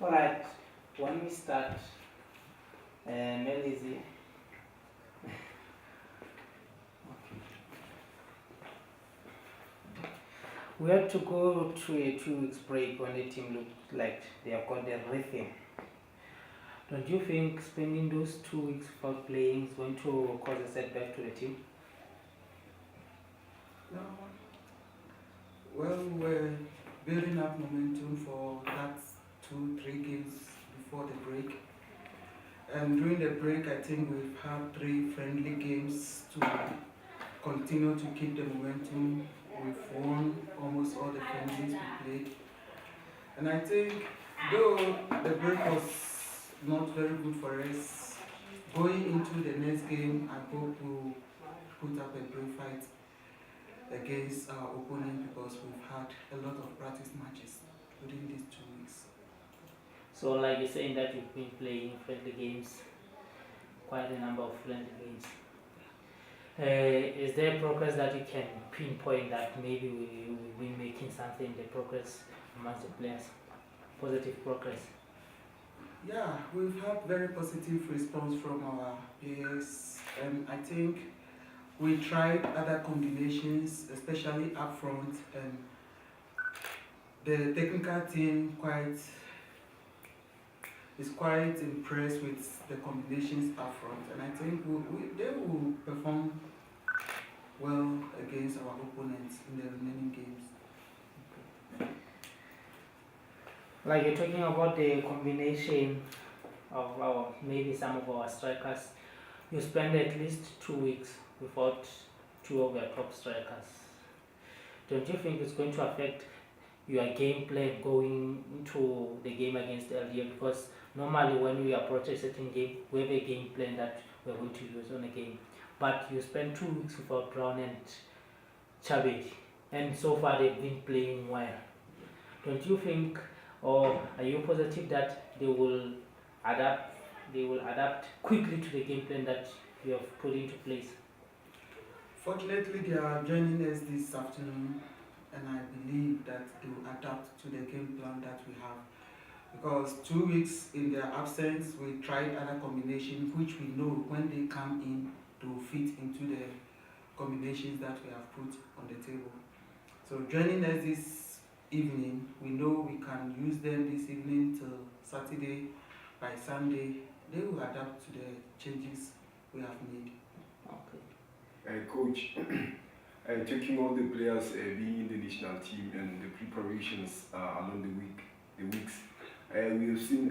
Alright, when we start, Melizzy, we had to go to a 2 weeks break when the team looked like they have got their rhythm. Don't you think spending those 2 weeks without playing is going to cause a setback to the team? No. Well, we're building up momentum for that 2-3 games before the break. And during the break, I think we've had 3 friendly games to continue to keep the momentum. We've won almost all the friendlies we played. And I think, though the break was not very good for us, going into the next game, I hope we'll put up a brave fight against our opponent because we've had a lot of practice matches within these 2 weeks. So, like you're saying that you've been playing friendly games, quite a number of friendly games. Is there progress that you can pinpoint that maybe we've been making something, the progress amongst the players? Positive progress? Yeah, we've had very positive response from our players, and I think we tried other combinations, especially up front, and the technical team is quite impressed with the combinations up front, and I think they will perform well against our opponents in the remaining games. Like you're talking about the combination of maybe some of our strikers, you spend at least 2 weeks without 2 of your top strikers. Don't you think it's going to affect your game plan going into the game against LDA? Because normally when we approach a certain game, we have a game plan that we're going to use on a game. But you spend 2 weeks without Brown and Chabet, and so far they've been playing well. Don't you think, or are you positive that they will adapt quickly to the game plan that you have put into place? Fortunately, they are joining us this afternoon, and I believe that they will adapt to the game plan that we have. Because 2 weeks in their absence, we tried other combinations which we know when they come in to fit into the combinations that we have put on the table. So joining us this evening, we know we can use them this evening till Saturday. By Sunday, they will adapt to the changes we have made. Okay. Coach, checking all the players being in the national team and the preparations along the weeks, we have seen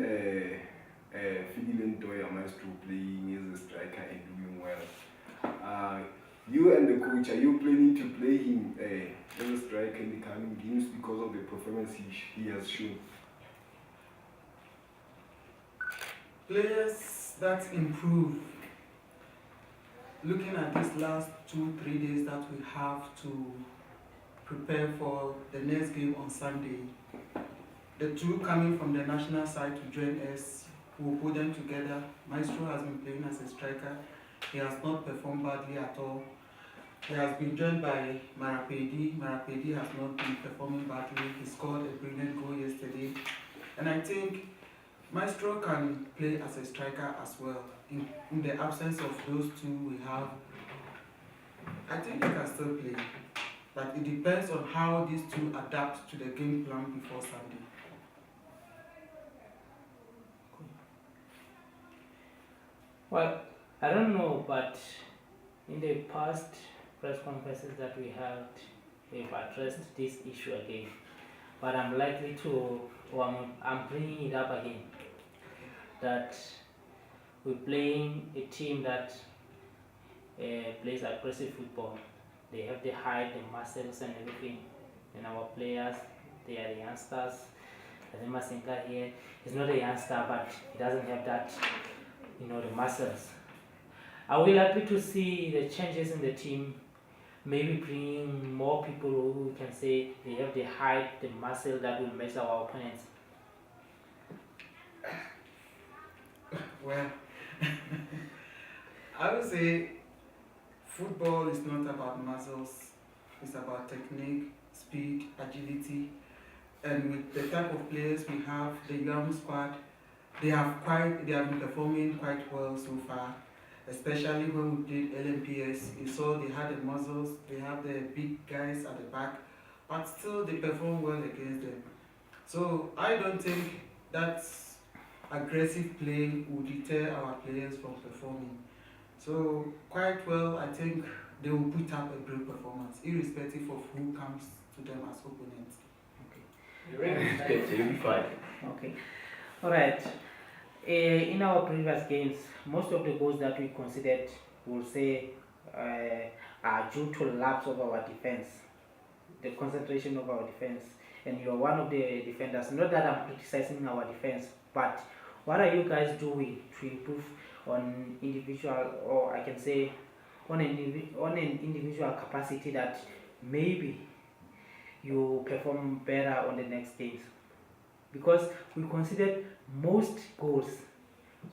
Fidel Doya Maestro playing as a striker and doing well. You and the coach, are you planning to play him as a striker in the coming games because of the performance he has shown? Players that improve. Looking at these last 2-3 days that we have to prepare for the next game on Sunday, the 2 coming from the national side to join us, we'll put them together. Maestro has been playing as a striker. He has not performed badly at all. He has been joined by Marapedi. Marapedi has not been performing badly. He scored a brilliant goal yesterday. And I think Maestro can play as a striker as well. In the absence of those 2 we have, I think he can still play. But it depends on how these 2 adapt to the game plan before Sunday. Well, I don't know, but in the past press conferences that we had, we've addressed this issue again. But I'm likely to, or I'm bringing it up again, that we're playing a team that plays aggressive football. They have the height, the muscles and everything. And our players, they are the youngsters. I think MASINGA here is not a youngster, but he doesn't have that, the muscles. Are we likely to see the changes in the team, maybe bringing more people who can say they have the height, the muscle that will match our opponents? Well, I would say football is not about muscles. It's about technique, speed, agility. and with the type of players we have, the young squad, they have been performing quite well so far. Especially when we did LMPS, you saw they had the muscles, they have the big guys at the back, but still they perform well against them. So I don't think that aggressive play will deter our players from performing. So quite well, I think they will put up a great performance, irrespective of who comes to them as opponents. Okay. All right. In our previous games, most of the goals that we considered, we'll say, are due to lapse of our defense, the concentration of our defense. And you're one of the defenders. Not that I'm criticizing our defense, but what are you guys doing to improve on individual, or I can say, on an individual capacity that maybe you perform better on the next games? Because we considered most goals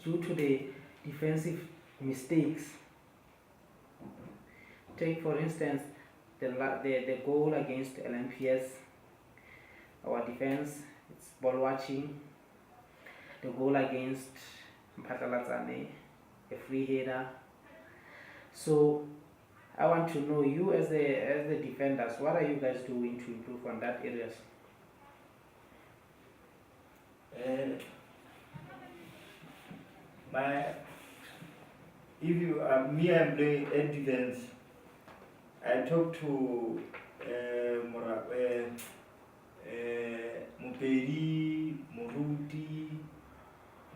due to the defensive mistakes. Take for instance the goal against LMPS. Our defense, it's ball watching. The goal against Mpatalatsane, a free header. So I want to know, you as the defenders, what are you guys doing to improve on that areas? If you are me, I'm playing air defense. I talk to Muperi, Moruti,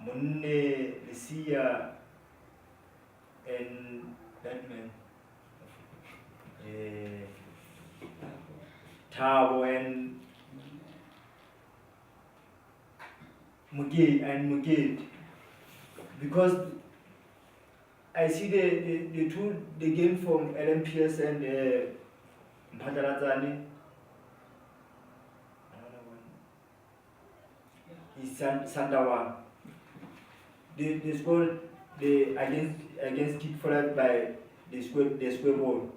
Munne, Lucia, and that man, Tabo and Mugate, because I see the game from LMPS and Mpatalatsane. Another one is Sandawan. They scored against Keep Flat by the square ball.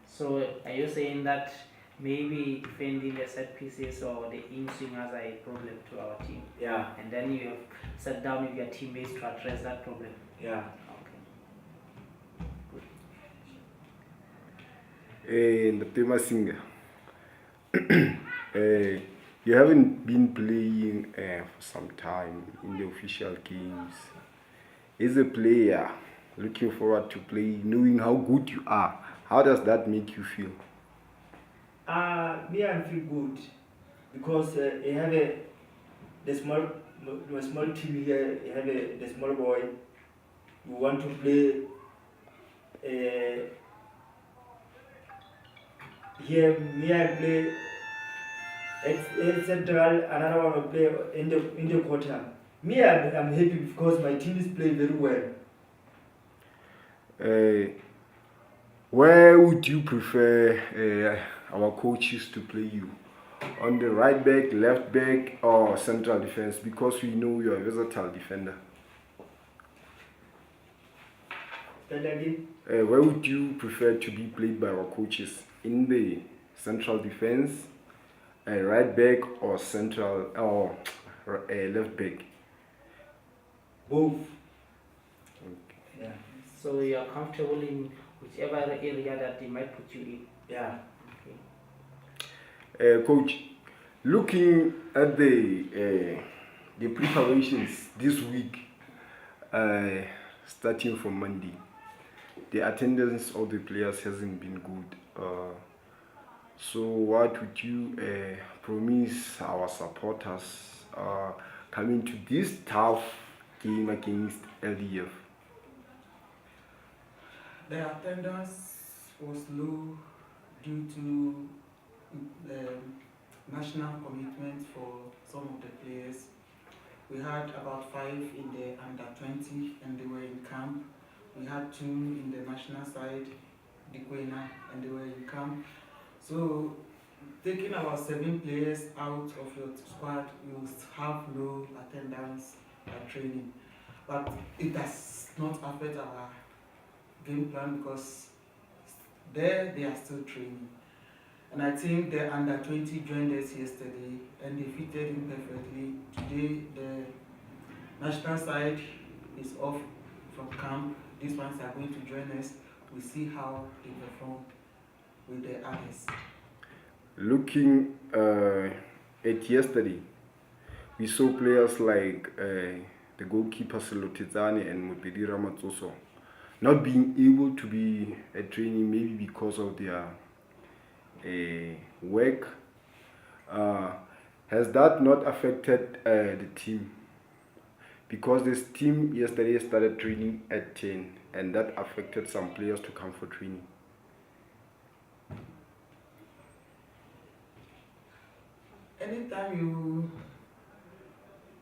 So are you saying that maybe defending the set pieces or the in-swingers are a problem to our team? Yeah. And then you have sat down with your teammates to address that problem? Yeah. Okay. And the MASINGA, you haven't been playing for some time in the official games. As a player, looking forward to play, knowing how good you are, how does that make you feel? Me, I feel good because I have the small team here. I have the small boy who want to play. Here, me, I play at central. Another one will play in the quarter. Me, I'm happy because my team is playing very well. Where would you prefer our coaches to play you? On the right back, left back, or central defense? Because we know you are a versatile defender. Where would you prefer to be played by our coaches? In the central defense, right back, or central or left back? Both. Okay. Yeah. So you are comfortable in whichever area that they might put you in? Yeah. Okay. Coach, looking at the preparations this week, starting from Monday, the attendance of the players hasn't been good. So what would you promise our supporters coming to this tough game against LDF? The attendance was low due to national commitment for some of the players. We had about 5 in the under-20 and they were in camp. We had 2 in the national side, Dikwena, and they were in camp. So taking our 7 players out of your squad, you will have low attendance at training. But it does not affect our game plan because there they are still training. And I think the under 20 joined us yesterday and they fitted in perfectly. Today the national side is off from camp. These ones are going to join us. We see how they perform with the others. Looking at yesterday, we saw players like the goalkeeper Selotizane and Mupedi Ramatsoso not being able to be at training, maybe because of their work. Has that not affected the team? Because this team yesterday started training at 10 and that affected some players to come for training. Anytime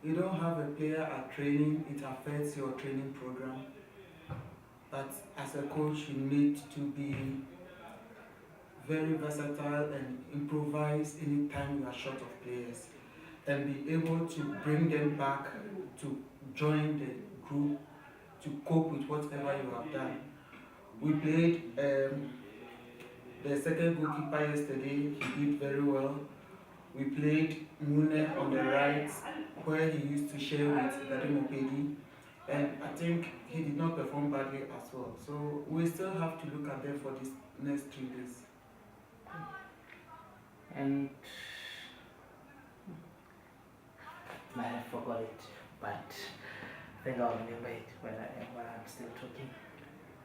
you don't have a player at training, it affects your training program. But as a coach, you need to be very versatile and improvise anytime you are short of players and be able to bring them back to join the group to cope with whatever you have done. We played the second goalkeeper yesterday, he did very well. We played Mune on the right where he used to share with Dademo Pedi, and I think he did not perform badly as well. So we still have to look at them for these next 3 days. And I forgot it, but I think I'll remember it when I'm still talking.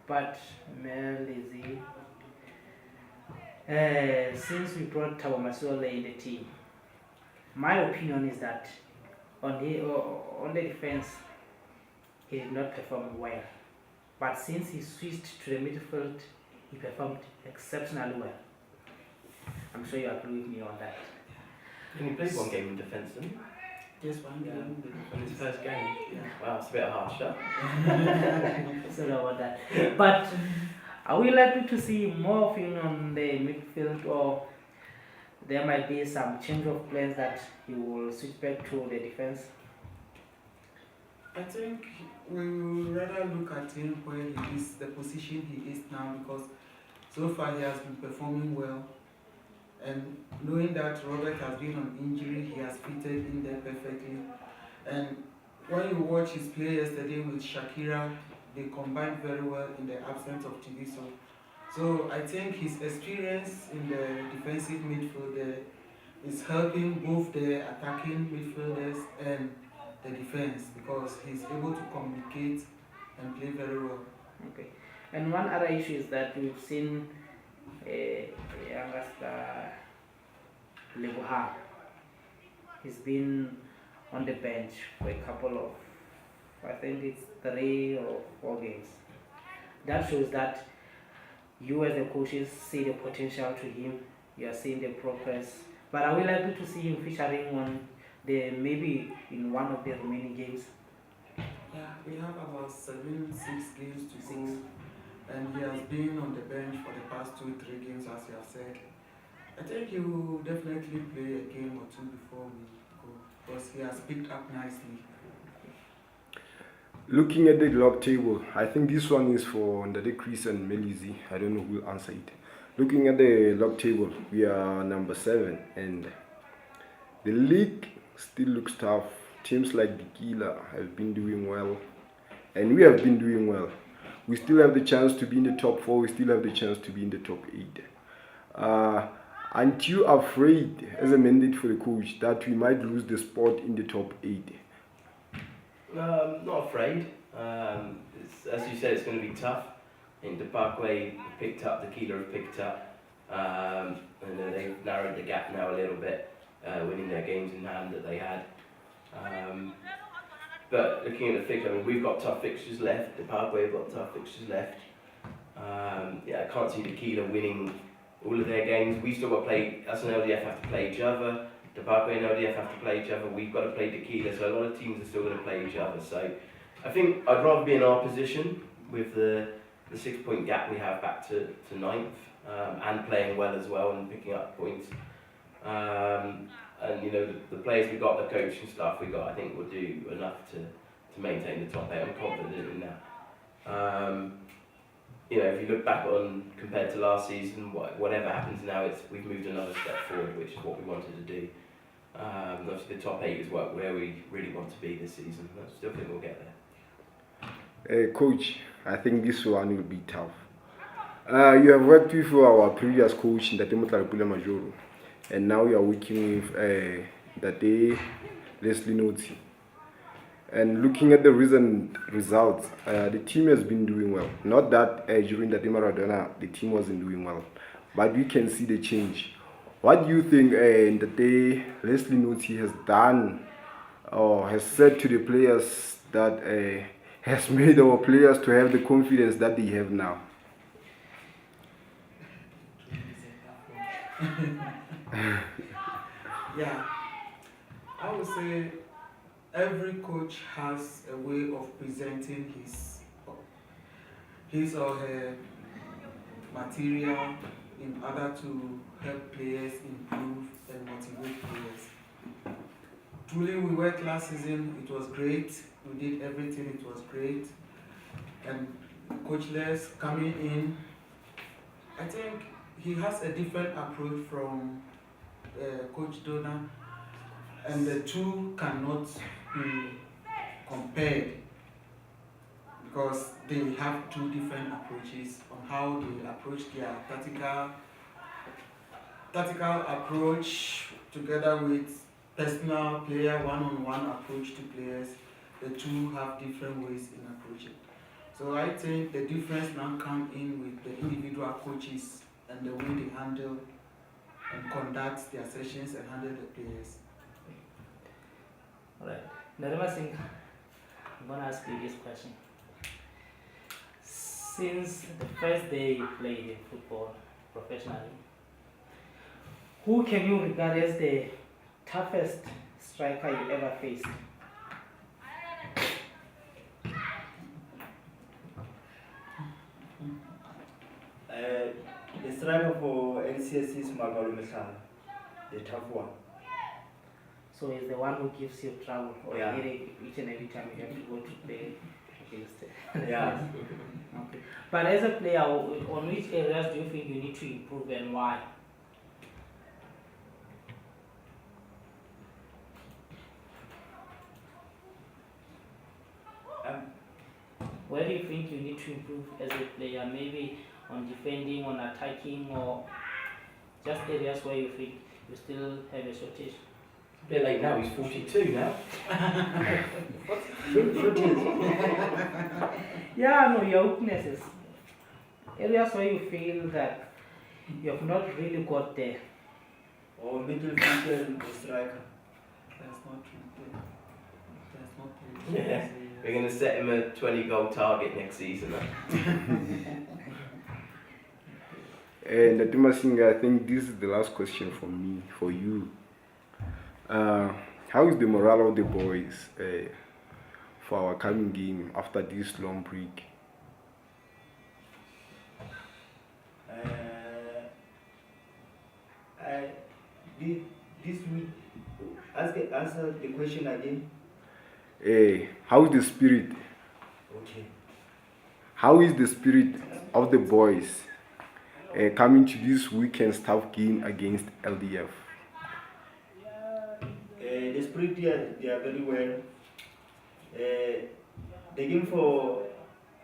But Mel Lizzie, since we brought Tabo Masole in the team, my opinion is that on the defense, he did not perform well. But since he switched to the midfield, he performed exceptionally well. I'm sure you agree with me on that. And he played one game in defence, didn't he? Yes, one game. In his first game. Yeah. Wow, it's a bit harsh, huh? Sorry about that. But are we likely to see more of him on the midfield, or there might be some change of plans that he will switch back to the defense? I think we will rather look at him where he is, the position he is now, because so far he has been performing well. And knowing that Robert has been on injury, he has fitted in there perfectly. And when you watch his play yesterday with Shakira, they combined very well in the absence of Tiviso. So I think his experience in the defensive midfield is helping both the attacking midfielders and the defense, because he's able to communicate and play very well. Okay. And one other issue is that we've seen youngster Lebuha. He's been on the bench for a couple of, I think it's 3 or 4 games. That shows that you as the coaches see the potential to him, you are seeing the progress. But are we likely to see him featuring on maybe in one of the remaining games? Yeah, we have about 6 games to go, and he has been on the bench for the past 2-3 games, as you have said. I think he will definitely play a game or 2 before we go, because he has picked up nicely. Looking at the log table, I think this one is for Ndade Chris and Melizi. I don't know who will answer it. Looking at the log table, we are number 7, and the league still looks tough. Teams like Bikila have been doing well, and we have been doing well. We still have the chance to be in the top 4. We still have the chance to be in the top 8. Aren't you afraid, as a mandate for the coach, that we might lose the spot in the top 8? Not afraid. As you said, it's going to be tough. In the Parkway picked up, the Keeler have picked up, and they've narrowed the gap now a little bit, winning their games in hand that they had. But looking at the fixture, I mean, we've got tough fixtures left. The Parkway have got tough fixtures left. I can't see the Keeler winning all of their games. We've still got to play. Us and LDF have to play each other. The Parkway and LDF have to play each other. We've got to play Tequila, so a lot of teams are still going to play each other. So I think I'd rather be in our position with the 6-point gap we have back to 9th, and playing well as well and picking up points. And you know, the players we got, the coach and staff we got, I think will do enough to maintain the top 8. I'm confident in that. you know, if you look back on compared to last season, whatever happens now, we've moved another step forward, which is what we wanted to do. Obviously, the top 8 is where we really want to be this season. I still think we'll get there. Coach, I think this one will be tough. You have worked with our previous coach, Ndate Motlaripula Majoro, and now you are working with Ndate Leslie Noti. And looking at the recent results, the team has been doing well. Not that during the Maradona the team wasn't doing well, but we can see the change. What do you think Ndate Leslie Noti has done or has said to the players that has made our players to have the confidence that they have now? Yeah, I would say every coach has a way of presenting his or her material in order to help players improve and motivate players. Truly, we worked last season, it was great. We did everything, it was great. And Coach Les coming in, I think he has a different approach from Coach Dona, and the two cannot be compared because they have two different approaches on how they approach their tactical approach together with personal player one-on-one approach to players. The two have different ways in approaching. So I think the difference now comes in with the individual coaches and the way they handle and conduct their sessions and handle the players. Alright, MASINGA, I'm gonna ask you this question. Since the first day you played in football professionally, who can you regard as the toughest striker you ever faced? The striker for NCS is Magalo Mehla, the tough one. So he's the one who gives you trouble, or Yeah. each and every time you have to go to play against it. Yeah. Okay. But as a player, on which areas do you think you need to improve and why? Where do you think you need to improve as a player? Maybe on defending, on attacking, or just areas where you think you still have a shortage? A bit late now, he's 42 now. Yeah, no, your weaknesses. Areas where you feel that you have not really got there. Or midfielder and the striker. That's not true. That's not true. Yeah. We're going to set him a 20-goal target next season. And Ndate MASINGA, I think this is the last question for you. How is the morale of the boys for our coming game after this long break? This week, answer the question again. How is the spirit? Okay. How is the spirit of the boys coming to this weekend's tough game against LDF? The spirit they are very well. The game for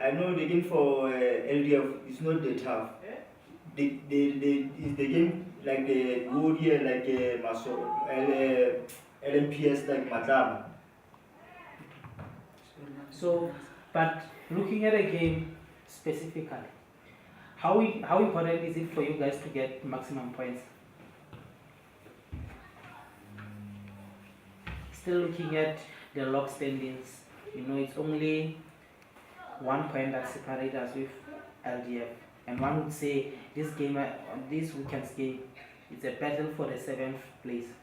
LDF is not that tough. The game like the good year like LMPS like Madam. So, but looking at a game specifically, how important is it for you guys to get maximum points? Still looking at the log standings, it's only 1 point that separates us with LDF. And one would say this weekend's game is a battle for the 7th place.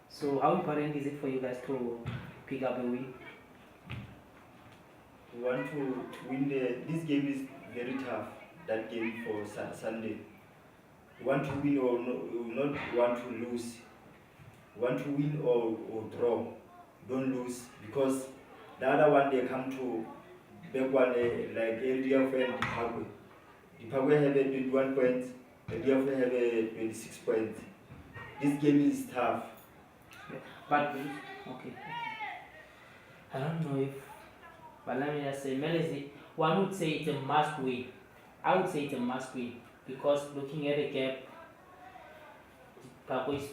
So how important is it for you guys to pick up a win? We want to win this game is very tough, that game for Sunday. We want to win or we not want to lose. We want to win or draw. Don't lose, because the other one they come to back one like LDF and Hagwe. The Paraguay have a 21 points, and the have a 26 points. This game is tough. But okay. I don't know if, but let me just say, Melody, one would say it's a must win. I would say it's a must win because looking at the gap, Paraguay is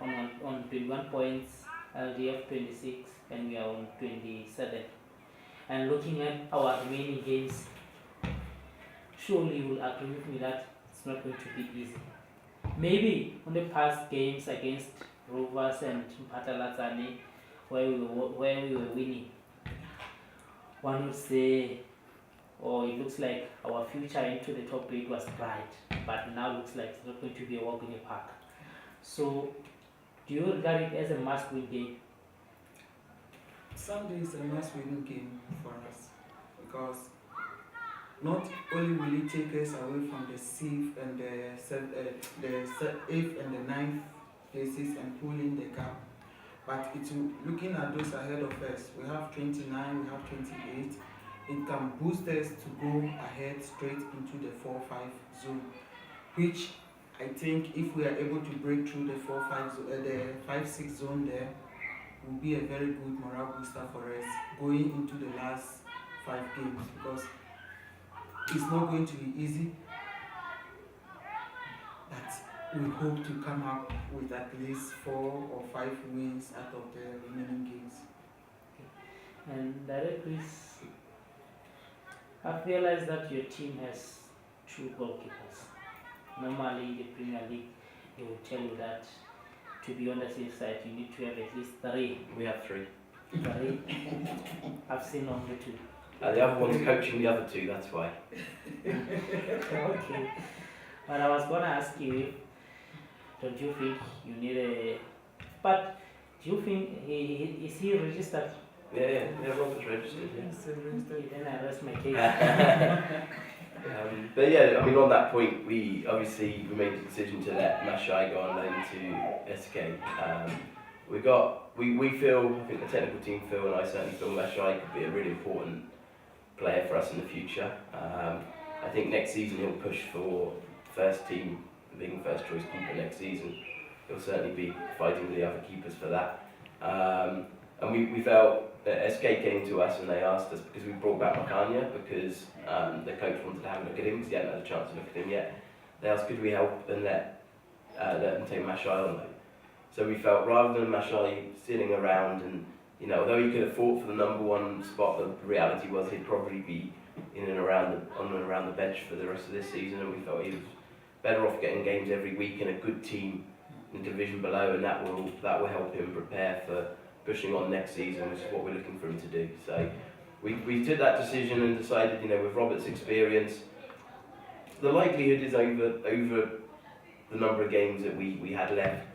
on 21 points, LDF 26, and we are on 27. And looking at our remaining games, surely you will agree with me that it's not going to be easy. Maybe on the past games against Rovers and Mpatalatsane, where we were winning, one would say, or it looks like our future into the top 8 was bright, but now looks like it's not going to be a walk in the park. So, do you regard it as a must-win game? Sunday is a must-win game for us because not only will it take us away from the 6th and the 8th and the 9th places and pull in the gap, but it's looking at those ahead of us. We have 29, we have 28. It can boost us to go ahead straight into the 4-5 zone, which I think if we are able to break through the 5-6 zone there, will be a very good morale booster for us going into the last 5 games because it's not going to be easy, but we hope to come up with at least 4 or 5 wins out of the remaining games. And directly, I've realized that your team has 2 goalkeepers. Normally in the Premier League, they will tell you that to be on the safe side, you need to have at least 3. We have 3. 3. I've seen only 2. The other one's coaching the other 2, that's why. Okay. But I was gonna ask you, don't you think you need a? But do you think is he registered? Yeah, Robert's registered. Yeah. Okay, then I rest my case. But yeah, I mean, on that point, we made the decision to let Mashai go on loan to SK. We feel, I think the technical team feel, and I certainly feel Mashai could be a really important player for us in the future. I think next season he'll push for first team, being first choice keeper next season. He'll certainly be fighting with the other keepers for that. And we felt that SK came to us and they asked us, because we brought back Makanya, because the coach wanted to have a look at him because he hadn't had a chance to look at him yet. They asked, could we help and let them take Mashai on loan. So we felt rather than Mashai sitting around and, although he could have fought for the number 1 spot, the reality was he'd probably be on and around the bench for the rest of this season, and we felt he was better off getting games every week in a good team in the division below, and that will help him prepare for pushing on next season, which is what we're looking for him to do. So we took that decision and decided, with Robert's experience, the likelihood is over the number of games that we had left.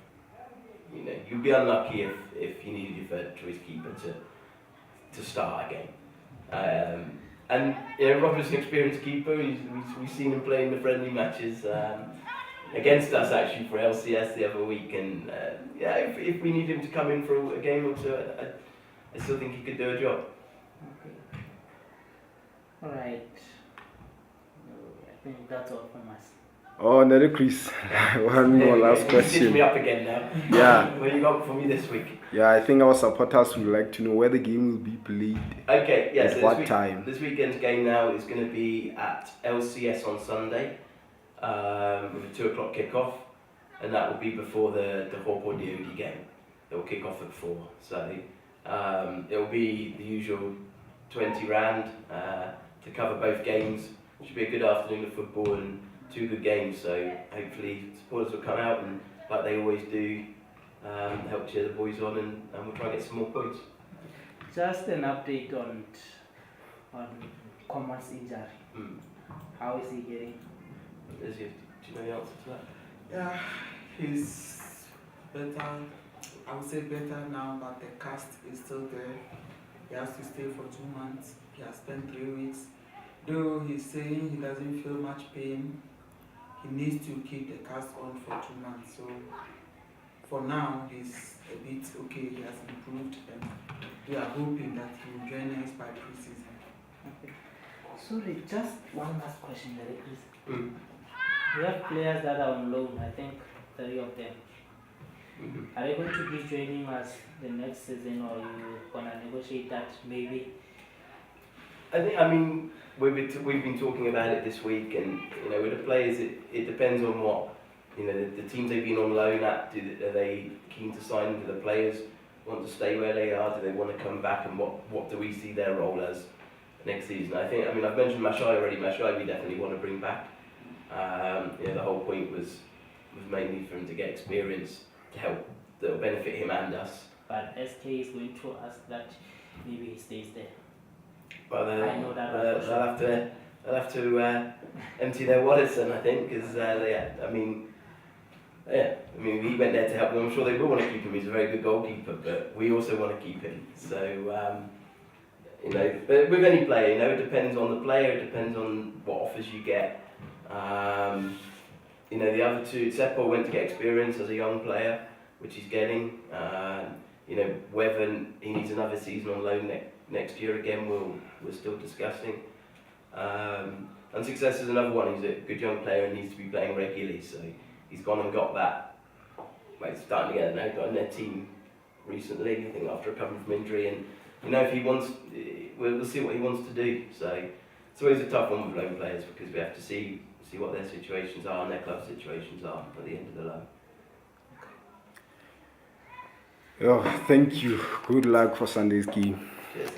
You'd be unlucky if you needed your third choice keeper to start a game. And Robert's an experienced keeper. We've seen him play in the friendly matches against us actually for LCS the other week. And if we need him to come in for a game or two, I still think he could do a job. Okay. All right. I think that's all from us. Oh, another Chris. One more last question. Stitch me up again now. Yeah. What you got for me this week? Yeah, I think our supporters would like to know where the game will be played. Okay, yeah. At what time? This weekend's game now is going to be at LCS on Sunday with a 2 o'clock kickoff, and that will be before the Hawport DOD game. It will kick off at 4. So it will be the usual 20 rand to cover both games. Should be a good afternoon of football and 2 good games. So hopefully supporters will come out and, like they always do, help cheer the boys on, and we'll try and get some more points. Just an update on Coman's injury. How is he getting? Do you know the answer to that? Yeah, he's better. I would say better now, but the cast is still there. He has to stay for 2 months. He has spent 3 weeks. Though he's saying he doesn't feel much pain, he needs to keep the cast on for 2 months. So for now, he's a bit okay. He has improved, and we are hoping that he will join us by pre-season. Okay. Sorry, just one last question, Larry, please. Mm. We have players that are on loan, I think 3 of them. Mhm. Are they going to be joining us the next season, or you gonna negotiate that maybe? I mean, we've been talking about it this week, and you know, with the players, it depends on what, you know, the teams they've been on loan at. Are they keen to sign? Do the players want to stay where they are? Do they want to come back? And what do we see their role as next season? I mean, I've mentioned Mashai already. Mashai, we definitely want to bring back. You know, the whole point was mainly for him to get experience to help, that will benefit him and us. But SK is going to ask that maybe he stays there. But I know that one for sure. they'll have to empty their wallets, then I think, because I mean, he went there to help them. I'm sure they will want to keep him. He's a very good goalkeeper, but we also want to keep him. So you know, but with any player, you know, it depends on the player. It depends on what offers you get. You know, the other two, Seppo went to get experience as a young player, which he's getting. You know, whether he needs another season on loan next year again, we're still discussing. And Success is another one. He's a good young player and needs to be playing regularly. So he's gone and got that. Well, he's starting to get now. Got in their team recently, I think, after recovering from injury. And you know, if he wants, we'll see what he wants to do. So it's always a tough one with loan players because we have to see what their situations are and their club situations are at the end of the loan. Oh, thank you. Good luck for Sunday's game. Cheers.